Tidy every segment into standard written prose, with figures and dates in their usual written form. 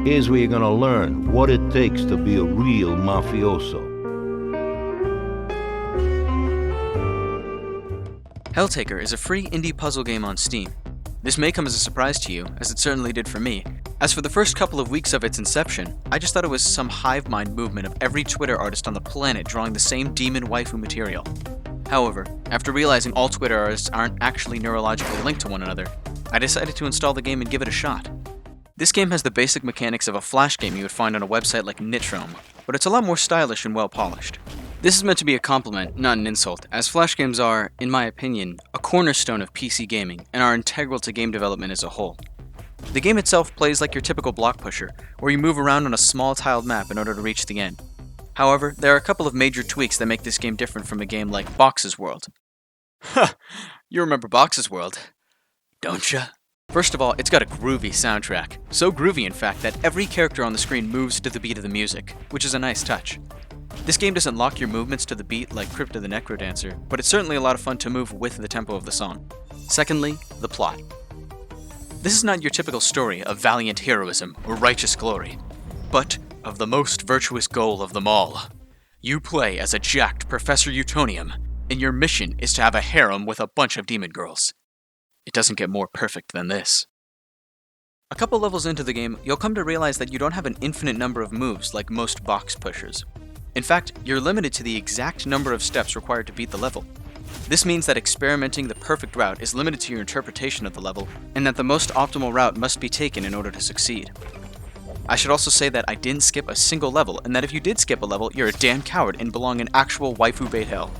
Here's where you're gonna learn what it takes to be a real mafioso. Helltaker is a free indie puzzle game on Steam. This may come as a surprise to you, as it certainly did for me. As for the first couple of weeks of its inception, I just thought it was some hive mind movement of every Twitter artist on the planet drawing the same demon waifu material. However, after realizing all Twitter artists aren't actually neurologically linked to one another, I decided to install the game and give it a shot. This game has the basic mechanics of a flash game you would find on a website like Nitrome, but it's a lot more stylish and well polished. This is meant to be a compliment, not an insult, as flash games are, in my opinion, a cornerstone of PC gaming and are integral to game development as a whole. The game itself plays like your typical block pusher, where you move around on a small tiled map in order to reach the end. However, there are a couple of major tweaks that make this game different from a game like Box's World. Huh, you remember Box's World, don't ya? First of all, it's got a groovy soundtrack. So groovy, in fact, that every character on the screen moves to the beat of the music, which is a nice touch. This game doesn't lock your movements to the beat like Crypta the Necrodancer, but it's certainly a lot of fun to move with the tempo of the song. Secondly, the plot. This is not your typical story of valiant heroism or righteous glory, but of the most virtuous goal of them all. You play as a jacked Professor Utonium, and your mission is to have a harem with a bunch of demon girls. It doesn't get more perfect than this. A couple levels into the game, you'll come to realize that you don't have an infinite number of moves like most box pushers. In fact, you're limited to the exact number of steps required to beat the level. This means that experimenting the perfect route is limited to your interpretation of the level, and that the most optimal route must be taken in order to succeed. I should also say that I didn't skip a single level, and that if you did skip a level, you're a damn coward and belong in actual waifu bait hell.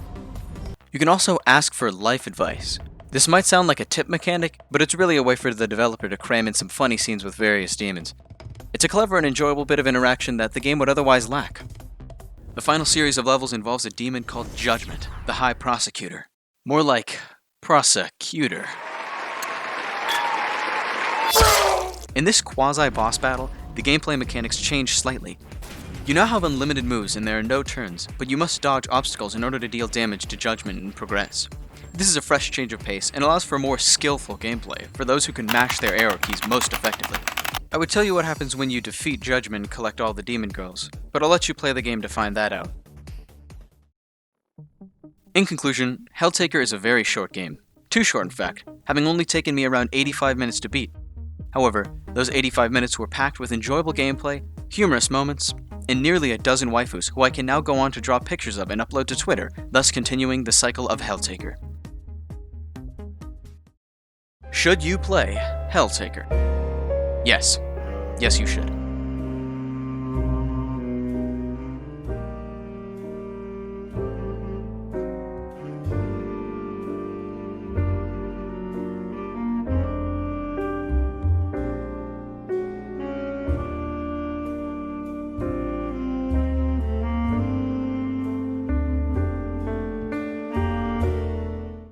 You can also ask for life advice. This might sound like a tip mechanic, but it's really a way for the developer to cram in some funny scenes with various demons. It's a clever and enjoyable bit of interaction that the game would otherwise lack. The final series of levels involves a demon called Judgment, the High Prosecutor. More like prosecutor. In this quasi-boss battle, the gameplay mechanics change slightly. You now have unlimited moves and there are no turns, but you must dodge obstacles in order to deal damage to Judgment and progress. This is a fresh change of pace and allows for more skillful gameplay for those who can mash their arrow keys most effectively. I would tell you what happens when you defeat Judgment and collect all the demon girls, but I'll let you play the game to find that out. In conclusion, Helltaker is a very short game. Too short in fact, having only taken me around 85 minutes to beat. However, those 85 minutes were packed with enjoyable gameplay, humorous moments, and nearly a dozen waifus who I can now go on to draw pictures of and upload to Twitter, thus continuing the cycle of Helltaker. Should you play Helltaker? Yes. Yes, you should.